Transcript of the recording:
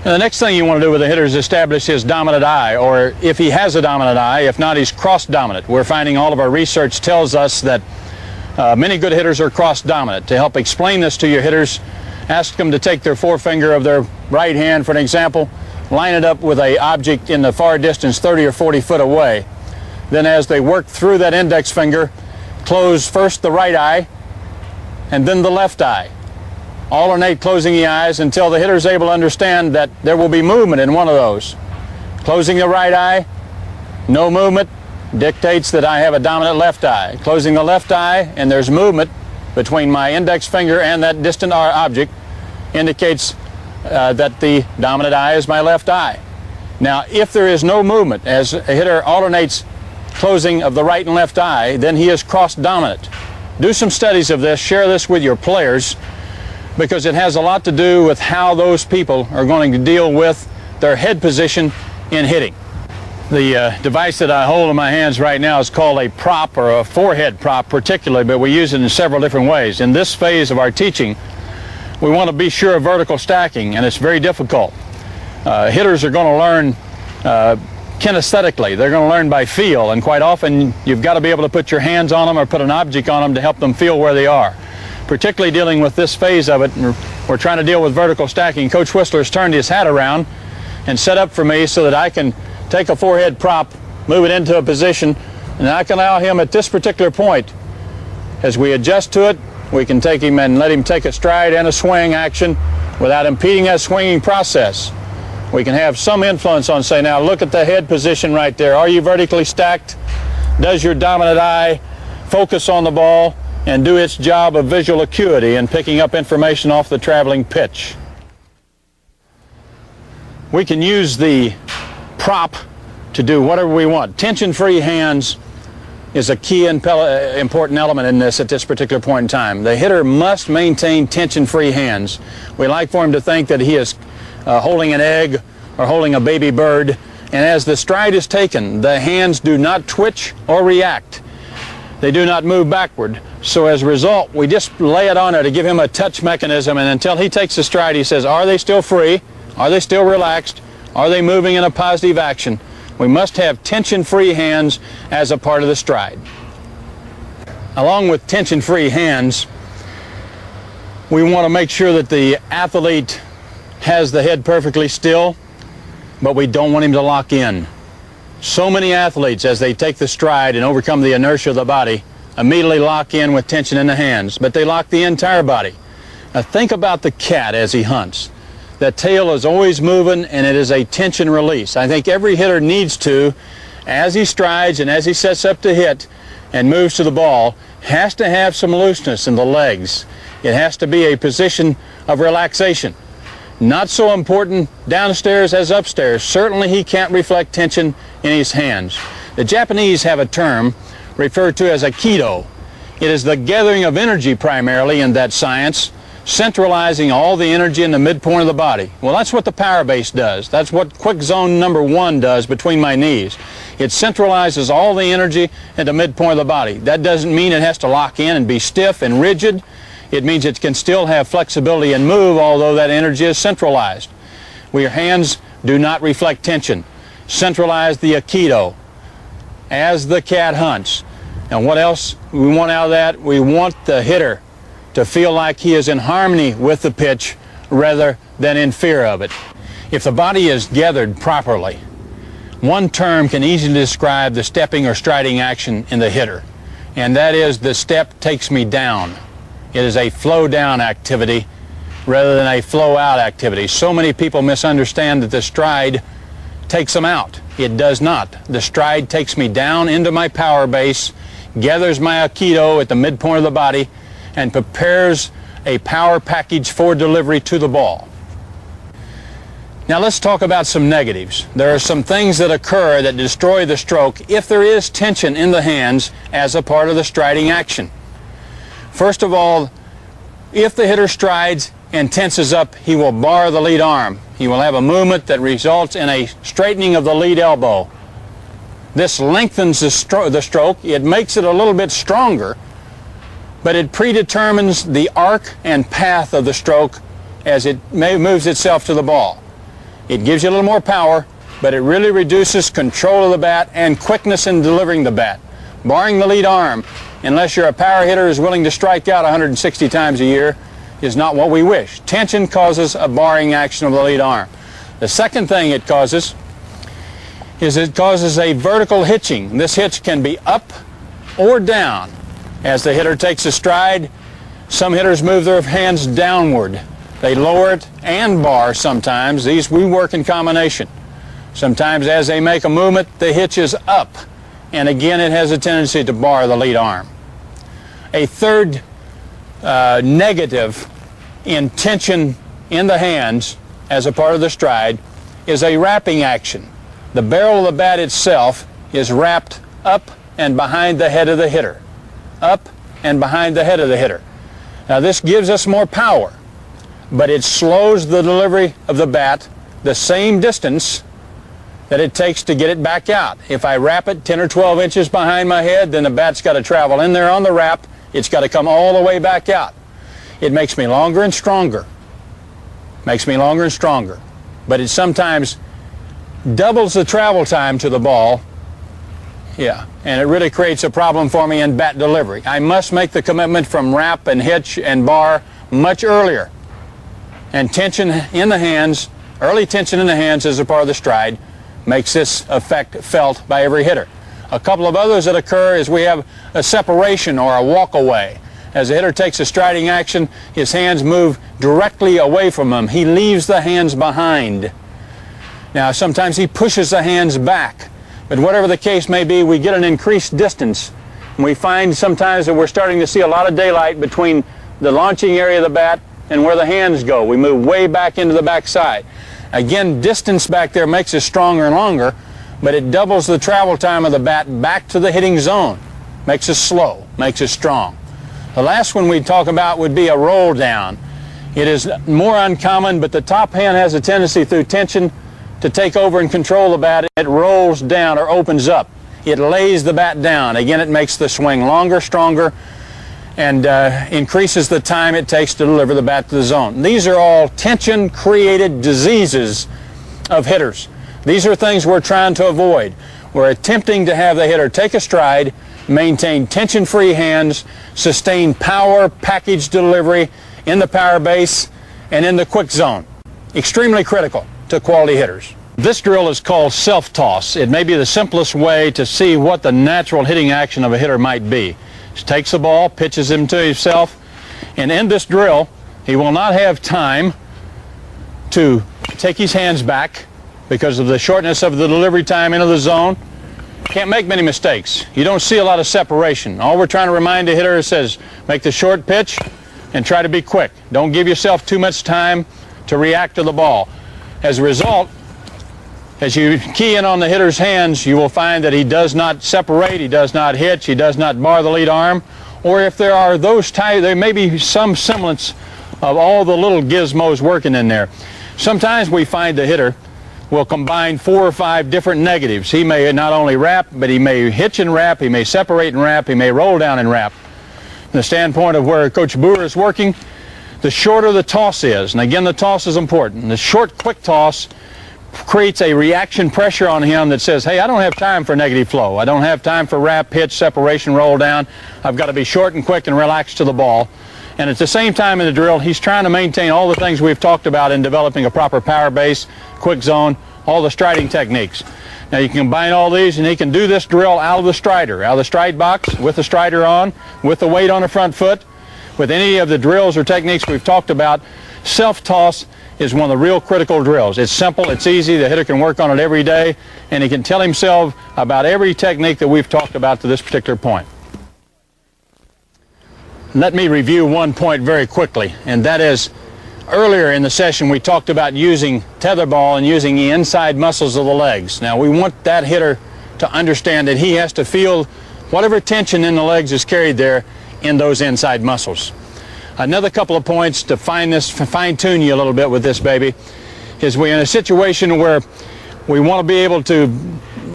And the next thing you want to do with the hitter is establish his dominant eye, or if he has a dominant eye. If not, he's cross-dominant. We're finding all of our research tells us that many good hitters are cross-dominant. To help explain this to your hitters, ask them to take their forefinger of their right hand, for an example, line it up with an object in the far distance 30 or 40 foot away. Then as they work through that index finger, close first the right eye and then the left eye. Alternate closing the eyes until the hitter is able to understand that there will be movement in one of those. Closing the right eye, no movement, dictates that I have a dominant left eye. Closing the left eye and there's movement between my index finger and that distant object indicates that the dominant eye is my left eye. Now, if there is no movement as a hitter alternates closing of the right and left eye, then he is cross-dominant. Do some studies of this, share this with your players, because it has a lot to do with how those people are going to deal with their head position in hitting. The device that I hold in my hands right now is called a prop, or a forehead prop particularly, but we use it in several different ways. In this phase of our teaching, we want to be sure of vertical stacking, and it's very difficult. Hitters are going to learn kinesthetically. They're going to learn by feel, and quite often you've got to be able to put your hands on them or put an object on them to help them feel where they are. Particularly dealing with this phase of it, and we're trying to deal with vertical stacking. Coach Whistler's turned his hat around and set up for me so that I can take a forehead prop, move it into a position, and I can allow him at this particular point, as we adjust to it, we can take him and let him take a stride and a swing action without impeding that swinging process. We can have some influence on, say, now look at the head position right there. Are you vertically stacked? Does your dominant eye focus on the ball and do its job of visual acuity and picking up information off the traveling pitch? We can use the prop to do whatever we want. Tension-free hands is a key and important element in this at this particular point in time. The hitter must maintain tension-free hands. We like for him to think that he is holding an egg or holding a baby bird, and as the stride is taken, the hands do not twitch or react. They do not move backward. So as a result, we just lay it on there to give him a touch mechanism, and until he takes the stride, he says, are they still free? Are they still relaxed? Are they moving in a positive action? We must have tension-free hands as a part of the stride. Along with tension-free hands, we want to make sure that the athlete has the head perfectly still, but we don't want him to lock in. So many athletes, as they take the stride and overcome the inertia of the body, immediately lock in with tension in the hands, but they lock the entire body. Now think about the cat as he hunts. That tail is always moving, and it is a tension release. I think every hitter needs to, as he strides and as he sets up to hit and moves to the ball, has to have some looseness in the legs. It has to be a position of relaxation. Not so important downstairs as upstairs. Certainly he can't reflect tension in his hands. The Japanese have a term referred to as aikido. It is the gathering of energy primarily in that science, centralizing all the energy in the midpoint of the body. Well, that's what the power base does. That's what quick zone number 1 does between my knees. It centralizes all the energy at the midpoint of the body. That doesn't mean it has to lock in and be stiff and rigid. It means it can still have flexibility and move, although that energy is centralized. Your hands do not reflect tension. Centralize the aikido as the cat hunts. And what else we want out of that? We want the hitter to feel like he is in harmony with the pitch rather than in fear of it. If the body is gathered properly, one term can easily describe the stepping or striding action in the hitter, and that is the step takes me down. It is a flow down activity rather than a flow out activity. So many people misunderstand that the stride takes them out. It does not. The stride takes me down into my power base, gathers my aikido at the midpoint of the body, and prepares a power package for delivery to the ball. Now let's talk about some negatives. There are some things that occur that destroy the stroke if there is tension in the hands as a part of the striding action. First of all, if the hitter strides and tenses up, he will bar the lead arm. He will have a movement that results in a straightening of the lead elbow. This lengthens the stroke. It makes it a little bit stronger, but it predetermines the arc and path of the stroke as it moves itself to the ball. It gives you a little more power, but it really reduces control of the bat and quickness in delivering the bat. Barring the lead arm, unless you're a power hitter who's willing to strike out 160 times a year, is not what we wish. Tension causes a barring action of the lead arm. The second thing it causes is it causes a vertical hitching. This hitch can be up or down. As the hitter takes a stride, some hitters move their hands downward. They lower it and bar sometimes. These we work in combination. Sometimes as they make a movement, the hitch is up. And again, it has a tendency to bar the lead arm. A third negative in tension in the hands as a part of the stride is a wrapping action. The barrel of the bat itself is wrapped up and behind the head of the hitter. Up and behind the head of the hitter. Now this gives us more power, but it slows the delivery of the bat the same distance that it takes to get it back out. If I wrap it 10 or 12 inches behind my head, then the bat's got to travel in there on the wrap. It's got to come all the way back out. It makes me longer and stronger. Makes me longer and stronger. But it sometimes doubles the travel time to the ball. Yeah, and it really creates a problem for me in bat delivery. I must make the commitment from wrap and hitch and bar much earlier. And tension in the hands, early tension in the hands as a part of the stride, makes this effect felt by every hitter. A couple of others that occur is we have a separation or a walk away. As the hitter takes a striding action, his hands move directly away from him. He leaves the hands behind. Now sometimes he pushes the hands back, but whatever the case may be, we get an increased distance. And we find sometimes that we're starting to see a lot of daylight between the launching area of the bat and where the hands go. We move way back into the backside. Again, distance back there makes us stronger and longer, but it doubles the travel time of the bat back to the hitting zone. Makes us slow, makes us strong. The last one we'd talk about would be a roll down. It is more uncommon, but the top hand has a tendency through tension to take over and control the bat. It rolls down or opens up. It lays the bat down. Again, it makes the swing longer, stronger, and increases the time it takes to deliver the bat to the zone. These are all tension-created diseases of hitters. These are things we're trying to avoid. We're attempting to have the hitter take a stride, maintain tension-free hands, sustain power, package delivery in the power base and in the quick zone. Extremely critical to quality hitters. This drill is called self-toss. It may be the simplest way to see what the natural hitting action of a hitter might be. He takes the ball, pitches him to himself, and in this drill, he will not have time to take his hands back because of the shortness of the delivery time into the zone. Can't make many mistakes. You don't see a lot of separation. All we're trying to remind the hitter says, make the short pitch and try to be quick. Don't give yourself too much time to react to the ball. As a result, as you key in on the hitter's hands, you will find that he does not separate, he does not hitch, he does not bar the lead arm, or if there are those types, there may be some semblance of all the little gizmos working in there. Sometimes we find the hitter will combine 4 or 5 different negatives. He may not only wrap, but he may hitch and wrap, he may separate and wrap, he may roll down and wrap. From the standpoint of where Coach Boer is working, the shorter the toss is, and again the toss is important, the short quick toss creates a reaction pressure on him that says, hey, I don't have time for negative flow. I don't have time for wrap, pitch, separation, roll down. I've got to be short and quick and relaxed to the ball. And at the same time in the drill, he's trying to maintain all the things we've talked about in developing a proper power base, quick zone, all the striding techniques. Now you can combine all these and he can do this drill out of the strider, out of the stride box, with the strider on, with the weight on the front foot, with any of the drills or techniques we've talked about. Self-toss is one of the real critical drills. It's simple, it's easy, the hitter can work on it every day, and he can tell himself about every technique that we've talked about to this particular point. Let me review one point very quickly, and that is, earlier in the session we talked about using tetherball and using the inside muscles of the legs. Now we want that hitter to understand that he has to feel whatever tension in the legs is carried there in those inside muscles. Another couple of points to fine-tune you a little bit with this baby is we're in a situation where we want to be able to